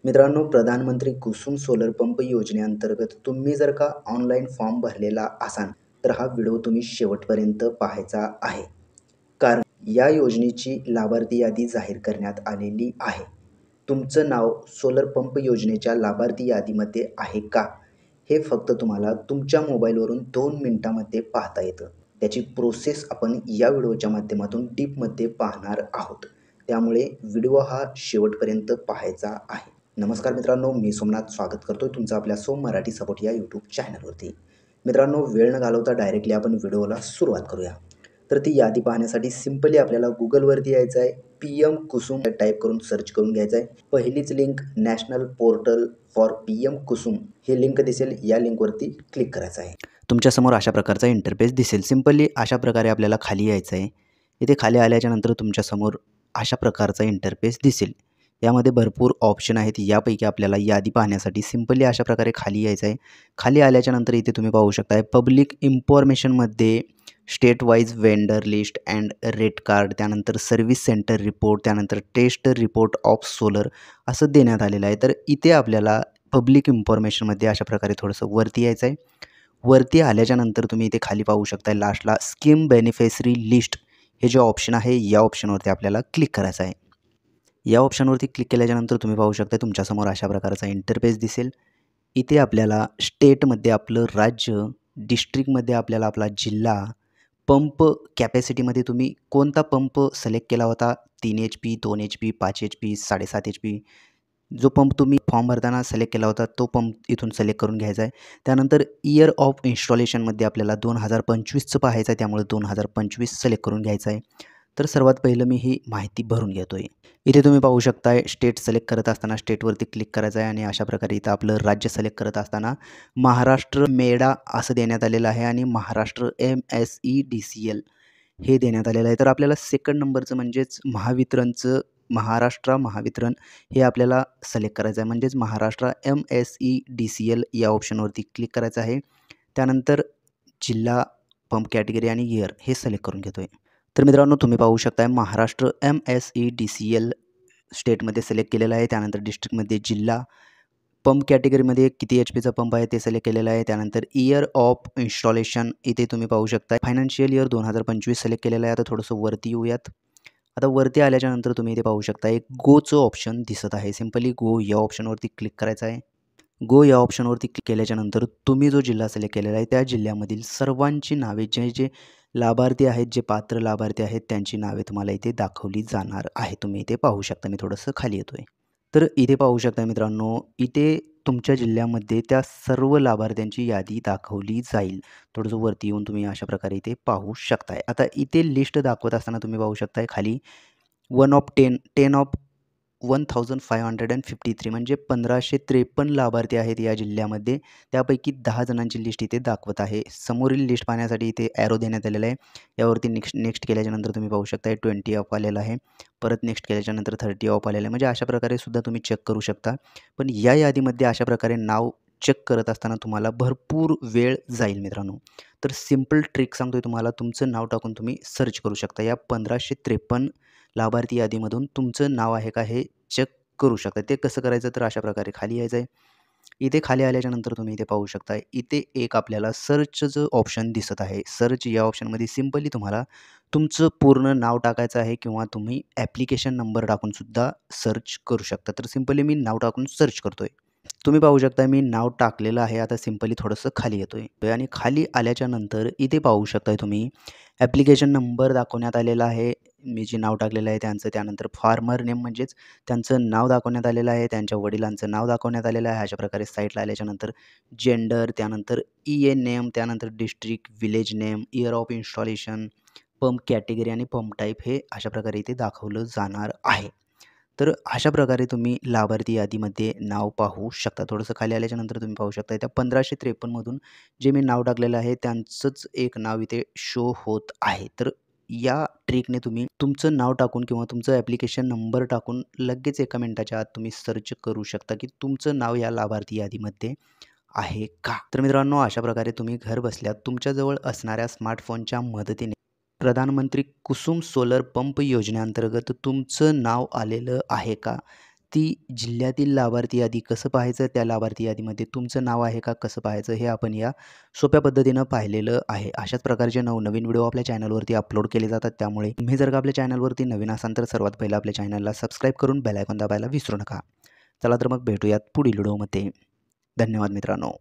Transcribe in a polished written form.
मित्रांनो, प्रधानमंत्री Kusum solar pump योजनेअंतर्गत तुम्ही जर का ऑनलाईन फॉर्म भरलेला असाल, तर हा व्हिडिओ तुम्ही शेवटपर्यंत पाहायचा आहे. कारण या योजनेची लाभार्थी यादी जाहीर करण्यात आलेली आहे. तुमचं नाव सोलर पंप योजनेच्या लाभार्थी यादीमध्ये आहे का? हे फक्त तुम्हाला तुमच्या मोबाईलवरून 2 मिनिटांमध्ये पाहता येतं. त्याची प्रोसेस आपण या व्हिडिओच्या माध्यमातून डीपमध्ये पाहणार आहोत. त्यामुळे व्हिडिओ हा शेवटपर्यंत पाहायचा आहे. नमस्कार मित्रांनो, मी सोमनाथ स्वागत करतोय तुमचं आपल्या सोम मराठी सपोर्ट या यूट्यूब चॅनलवरती. मित्रांनो, वेळ न घालवता डायरेक्टली आपण व्हिडिओला सुरुवात करूया. तर ती यादी पाहण्यासाठी सिंपली आपल्याला Googleवरती यायचं आहे. PM कुसुम टाईप करून सर्च करून घ्यायचं आहे. पहिलीच link national portal for PM Kusum he link दिसेल. या लिंकवरती क्लिक करायचं आहे. तुमच्यासमोर अशा प्रकारचा इंटरफेस दिसेल. सिंपली अशा प्रकारे आपल्याला खाली यायचं आहे. इथे खाली आल्याच्यानंतर तुमच्यासमोर अशा प्रकारचा इंटरफेस दिसेल. यामध्ये भरपूर ऑप्शन आहेत. यापैकी आपल्याला यादी पाहण्यासाठी सिंपली अशा प्रकारे खाली यायचं आहे. खाली आल्याच्यानंतर इथे तुम्ही पाहू शकता पब्लिक इन्फॉर्मेशनमध्ये state wise vendor list and rate card, त्यानंतर सर्व्हिस सेंटर रिपोर्ट, त्यानंतर टेस्ट रिपोर्ट ऑफ सोलर असं देण्यात आलेलं आहे. तर इथे आपल्याला पब्लिक इन्फॉर्मेशनमध्ये अशा प्रकारे थोडंसं वरती यायचं आहे. वरती आल्याच्यानंतर तुम्ही इथे खाली पाहू शकता लास्टला स्कीम बेनिफिशरी लिस्ट हे जे ऑप्शन आहे, या ऑप्शनवरती आपल्याला क्लिक करायचं आहे. या ऑप्शनवरती क्लिक केल्याच्यानंतर तुम्ही पाहू शकता तुमच्यासमोर अशा प्रकारचा इंटरफेस दिसेल. इथे आपल्याला स्टेटमध्ये आपलं राज्य, डिस्ट्रिक्टमध्ये आपल्याला आपला जिल्हा, पंप कॅपॅसिटीमध्ये तुम्ही कोणता पंप सिलेक्ट केला होता, 3 HP, 2 HP, 5 HP, 7.5 HP, जो पंप तुम्ही फॉर्म भरताना सिलेक्ट केला होता तो पंप इथून सिलेक्ट करून घ्यायचा आहे. त्यानंतर इयर ऑफ इन्स्टॉलेशनमध्ये आपल्याला 2025चं पाहायचं आहे, त्यामुळे 2025 सिलेक्ट करून घ्यायचं आहे. तर सर्वात पहिलं मी ही माहिती भरून घेतो आहे. इथे तुम्ही पाहू शकताय स्टेट सिलेक्ट करत असताना स्टेटवरती क्लिक करायचं आहे आणि अशा प्रकारे इथं आपलं राज्य सिलेक्ट करत असताना महाराष्ट्र मेडा असं देण्यात आलेलं आहे आणि महाराष्ट्र MSEDCL हे देण्यात आलेलं आहे. तर आपल्याला सेकंड नंबरचं म्हणजेच महावितरणचं महाराष्ट्र महावितरण हे आपल्याला सिलेक्ट करायचं आहे. म्हणजेच महाराष्ट्र MSEDCL या ऑप्शनवरती क्लिक करायचं आहे. त्यानंतर जिल्हा, पंप कॅटेगरी आणि इयर हे सिलेक्ट करून घेतो आहे. तर मित्रांनो, तुम्ही पाहू शकताय महाराष्ट्र MSEDCL स्टेटमध्ये सिलेक्ट केलेलं आहे. त्यानंतर डिस्ट्रिक्टमध्ये जिल्हा, पंप कॅटेगरीमध्ये किती HPचा पंप आहे ते सिलेक्ट केलेलं आहे. त्यानंतर इयर ऑफ इन्स्टॉलेशन इथे तुम्ही पाहू शकता फायनान्शियल इयर 2025 सिलेक्ट केलेलं आहे. आता थोडंसं वरती येऊयात. आता वरती आल्याच्यानंतर तुम्ही इथे पाहू शकता एक गोचं ऑप्शन दिसत आहे. सिंपली गो या ऑप्शनवरती क्लिक करायचं आहे. गो या ऑप्शनवरती क्लिक केल्याच्यानंतर तुम्ही जो जिल्हा सिलेक्ट केलेला आहे त्या जिल्ह्यामधील सर्वांची नावे जे लाभार्थी आहेत, जे पात्र लाभार्थी आहेत त्यांची नावे तुम्हाला इथे दाखवली जाणार आहे. तुम्ही इथे पाहू शकता. मी थोडंसं खाली येतो आहे. तर इथे पाहू शकता मित्रांनो, इथे तुमच्या जिल्ह्यामध्ये त्या सर्व लाभार्थ्यांची यादी दाखवली जाईल. थोडंसं वरती येऊन तुम्ही अशा प्रकारे इथे पाहू शकताय. आता इथे लिस्ट दाखवत असताना तुम्ही पाहू शकताय खाली 1 ऑफ 10, 10 ऑफ 1553 म्हणजे 1553 लाभार्थी आहेत या जिल्ह्यामध्ये. त्यापैकी 10 जणांची लिस्ट इथे दाखवत आहे. समोरील लिस्ट पाहण्यासाठी इथे ॲरो देण्यात आलेला आहे. यावरती नेक्स्ट केल्याच्यानंतर तुम्ही पाहू शकता 20 ऑफ आलेला आहे. परत नेक्स्ट केल्याच्यानंतर 30 ऑफ आलेलं आहे. म्हणजे अशा प्रकारे सुद्धा तुम्ही चेक करू शकता. पण या यादीमध्ये अशा प्रकारे नाव चेक करत असताना तुम्हाला भरपूर वेळ जाईल मित्रांनो. तर सिंपल ट्रिक सांगतोय तुम्हाला, तुमचं नाव टाकून तुम्ही सर्च करू शकता. या 1553 लाभार्थी यादीमधून तुमचं नाव आहे का हे चेक करू शकता. ते कसं करायचं तर अशा प्रकारे खाली यायचं आहे. इथे खाली आल्याच्यानंतर तुम्ही इथे पाहू शकता इथे एक आपल्याला सर्चचं ऑप्शन दिसत आहे. सर्च या ऑप्शनमध्ये सिंपली तुम्हाला तुमचं पूर्ण नाव टाकायचं आहे किंवा तुम्ही ॲप्लिकेशन नंबर टाकून सुद्धा सर्च करू शकता. तर सिंपली मी नाव टाकून सर्च करतोय. तुम्ही पाहू शकता मी नाव टाकलेलं आहे. आता सिंपली थोडंसं खाली येतोय आणि खाली आल्याच्यानंतर इथे पाहू शकताय तुम्ही ॲप्लिकेशन नंबर दाखवण्यात आलेला आहे. मी जे नाव टाकलेलं आहे त्यांचं, त्यानंतर फार्मर नेम म्हणजेच त्यांचं नाव दाखवण्यात आलेलं आहे, त्यांच्या वडिलांचं नाव दाखवण्यात आलेलं आहे. अशा प्रकारे साईटला आल्याच्यानंतर जेंडर, त्यानंतर EN नेम, त्यानंतर district, village name, year of installation, pump category आणि पंप टाईप हे अशा प्रकारे इथे दाखवलं जाणार आहे. तर अशा प्रकारे तुम्ही लाभार्थी यादीमध्ये नाव पाहू शकता. थोडंसं खाली आल्याच्यानंतर तुम्ही पाहू शकता त्या 1553 मधून जे मी नाव टाकलेलं आहे त्यांचंच एक नाव इथे शो होत आहे. तर या ट्रिकने तुम्ही तुमचं नाव टाकून किंवा तुमचं ॲप्लिकेशन नंबर टाकून लगेच एका मिनिटाच्या आत तुम्ही सर्च करू शकता की तुमचं नाव या लाभार्थी यादीमध्ये आहे का. तर मित्रांनो, अशा प्रकारे तुम्ही घर बसल्या तुमच्याजवळ असणाऱ्या स्मार्टफोनच्या मदतीने प्रधानमंत्री कुसुम सोलर पंप योजनेअंतर्गत तुमचं नाव आलेलं आहे का ती जिल्ह्यातील लाभार्थी यादी कसं पाहायचं, त्या लाभार्थी यादीमध्ये तुमचं नाव आहे का कसं पाहायचं हे आपण या सोप्या पद्धतीनं पाहिलेलं आहे. अशाच प्रकारचे नवनवीन व्हिडिओ आपल्या चॅनलवरती अपलोड केले जातात. त्यामुळे तुम्ही जर का आपल्या चॅनलवरती नवीन असाल तर सर्वात पहिलं आपल्या चॅनलला सबस्क्राईब करून बेल आयकॉन दाबायला विसरू नका. चला तर मग भेटूयात पुढील व्हिडिओमध्ये. धन्यवाद मित्रांनो.